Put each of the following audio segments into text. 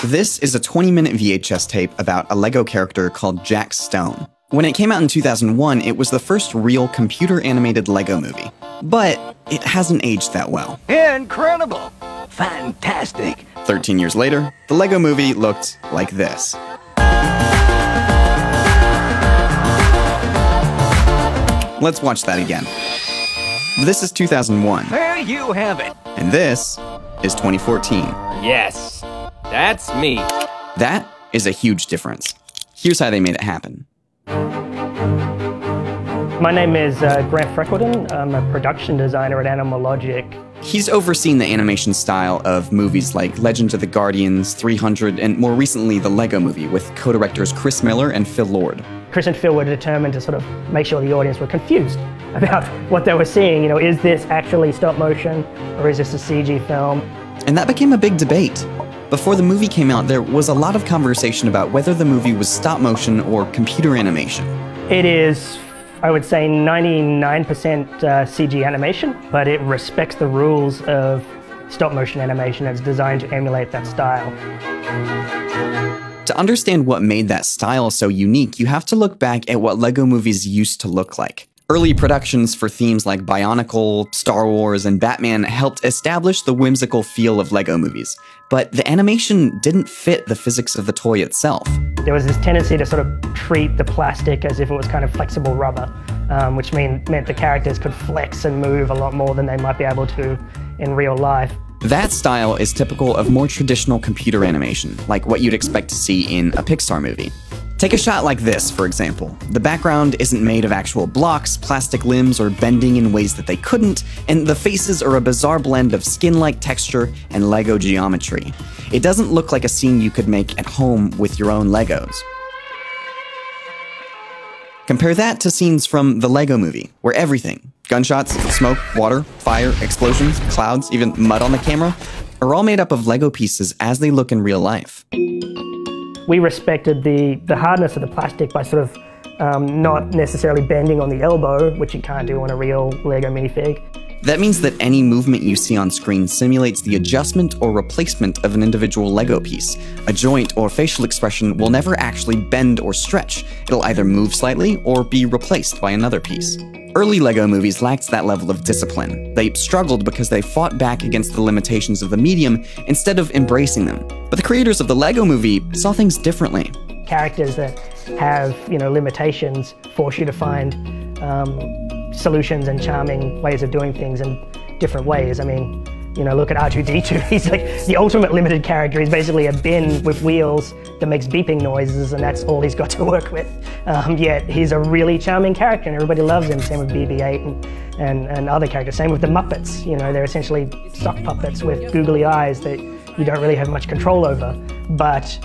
This is a 20-minute VHS tape about a Lego character called Jack Stone. When it came out in 2001, it was the first real computer-animated Lego movie. But it hasn't aged that well. Incredible! Fantastic! 13 years later, the Lego movie looked like this. Let's watch that again. This is 2001. There you have it! And this is 2014. Yes, that's me. That is a huge difference. Here's how they made it happen. My name is Grant Freckleton. I'm a production designer at Animal Logic. He's overseen the animation style of movies like Legend of the Guardians, 300, and more recently the Lego Movie with co-directors Chris Miller and Phil Lord. Chris and Phil were determined to sort of make sure the audience were confused about what they were seeing. You know, is this actually stop motion or is this a CG film? And that became a big debate. Before the movie came out, there was a lot of conversation about whether the movie was stop motion or computer animation. It is, I would say, 99% CG animation, but it respects the rules of stop motion animation. It's designed to emulate that style. To understand what made that style so unique, you have to look back at what Lego movies used to look like. Early productions for themes like Bionicle, Star Wars, and Batman helped establish the whimsical feel of Lego movies, but the animation didn't fit the physics of the toy itself. There was this tendency to sort of treat the plastic as if it was kind of flexible rubber, which meant the characters could flex and move a lot more than they might be able to in real life. That style is typical of more traditional computer animation, like what you'd expect to see in a Pixar movie. Take a shot like this, for example. The background isn't made of actual blocks, plastic limbs, or bending in ways that they couldn't, and the faces are a bizarre blend of skin-like texture and Lego geometry. It doesn't look like a scene you could make at home with your own Legos. Compare that to scenes from the Lego Movie, where everything, gunshots, smoke, water, fire, explosions, clouds, even mud on the camera, are all made up of Lego pieces as they look in real life. We respected the hardness of the plastic by sort of not necessarily bending on the elbow, which you can't do on a real Lego minifig. That means that any movement you see on screen simulates the adjustment or replacement of an individual Lego piece. A joint or facial expression will never actually bend or stretch. It'll either move slightly or be replaced by another piece. Early Lego movies lacked that level of discipline. They struggled because they fought back against the limitations of the medium instead of embracing them. But the creators of the Lego Movie saw things differently. Characters that have, limitations force you to find solutions and charming ways of doing things in different ways. I mean, look at R2-D2. He's like the ultimate limited character. He's basically a bin with wheels that makes beeping noises, and that's all he's got to work with. Yet he's a really charming character, and everybody loves him. Same with BB-8 and other characters. Same with the Muppets. They're essentially sock puppets with googly eyes that you don't really have much control over. But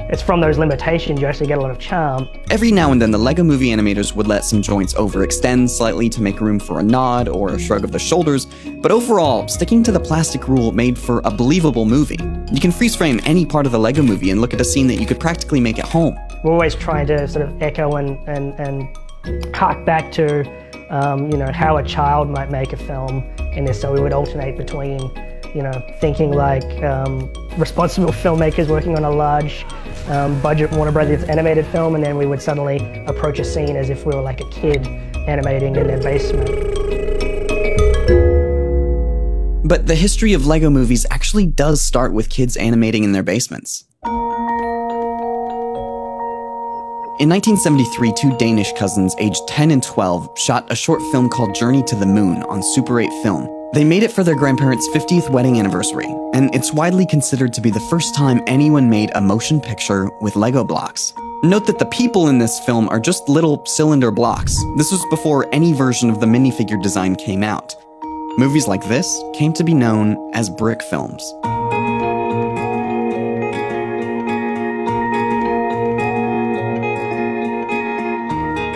it's from those limitations you actually get a lot of charm. Every now and then, the Lego Movie animators would let some joints overextend slightly to make room for a nod or a shrug of the shoulders, but overall, sticking to the plastic rule made for a believable movie. You can freeze frame any part of the Lego Movie and look at a scene that you could practically make at home. We're always trying to sort of echo and hark back to how a child might make a film in this, so we would alternate between thinking like responsible filmmakers working on a large budget Warner Brothers animated film, and then we would suddenly approach a scene as if we were like a kid animating in their basement. But the history of Lego movies actually does start with kids animating in their basements. In 1973, two Danish cousins aged 10 and 12 shot a short film called Journey to the Moon on Super 8 film. They made it for their grandparents' 50th wedding anniversary, and it's widely considered to be the first time anyone made a motion picture with Lego blocks. Note that the people in this film are just little cylinder blocks. This was before any version of the minifigure design came out. Movies like this came to be known as brick films.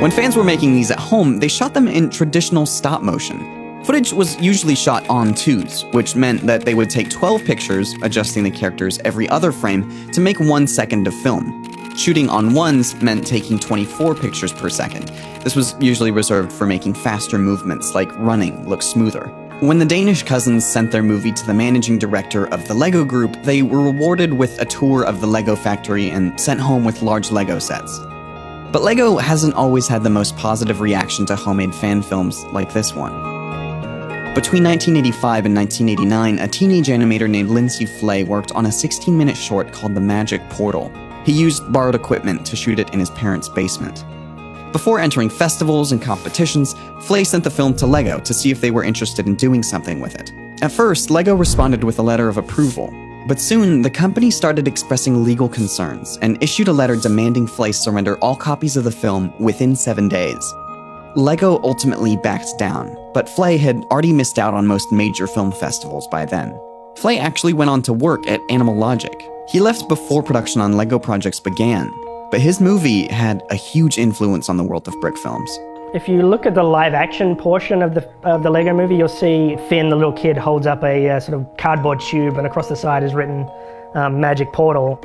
When fans were making these at home, they shot them in traditional stop motion. Footage was usually shot on twos, which meant that they would take 12 pictures, adjusting the characters every other frame, to make 1 second of film. Shooting on ones meant taking 24 pictures per second. This was usually reserved for making faster movements, like running, look smoother. When the Danish cousins sent their movie to the managing director of the Lego Group, they were rewarded with a tour of the Lego factory and sent home with large Lego sets. But Lego hasn't always had the most positive reaction to homemade fan films like this one. Between 1985 and 1989, a teenage animator named Lindsay Flay worked on a 16-minute short called The Magic Portal. He used borrowed equipment to shoot it in his parents' basement. Before entering festivals and competitions, Flay sent the film to Lego to see if they were interested in doing something with it. At first, Lego responded with a letter of approval, but soon the company started expressing legal concerns and issued a letter demanding Flay surrender all copies of the film within 7 days. Lego ultimately backed down, but Flay had already missed out on most major film festivals by then. Flay actually went on to work at Animal Logic. He left before production on Lego projects began, but his movie had a huge influence on the world of brick films. If you look at the live-action portion of the Lego movie, you'll see Finn, the little kid, holds up a sort of cardboard tube, and across the side is written Magic Portal.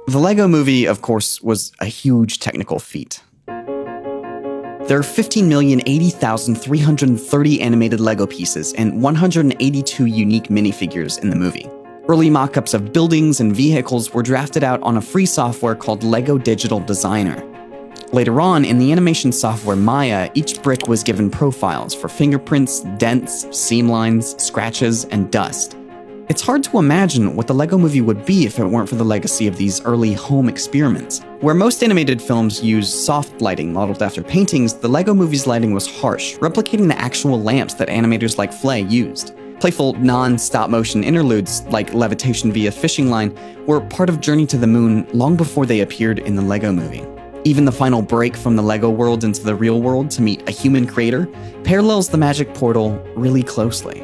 The Lego movie, of course, was a huge technical feat. There are 15,080,330 animated Lego pieces and 182 unique minifigures in the movie. Early mock-ups of buildings and vehicles were drafted out on a free software called Lego Digital Designer. Later on, in the animation software Maya, each brick was given profiles for fingerprints, dents, seam lines, scratches, and dust. It's hard to imagine what the Lego movie would be if it weren't for the legacy of these early home experiments. Where most animated films use soft lighting modeled after paintings, the Lego movie's lighting was harsh, replicating the actual lamps that animators like Flay used. Playful, non-stop-motion interludes, like levitation via fishing line, were part of Journey to the Moon long before they appeared in the Lego movie. Even the final break from the Lego world into the real world to meet a human creator parallels the Magic Portal really closely.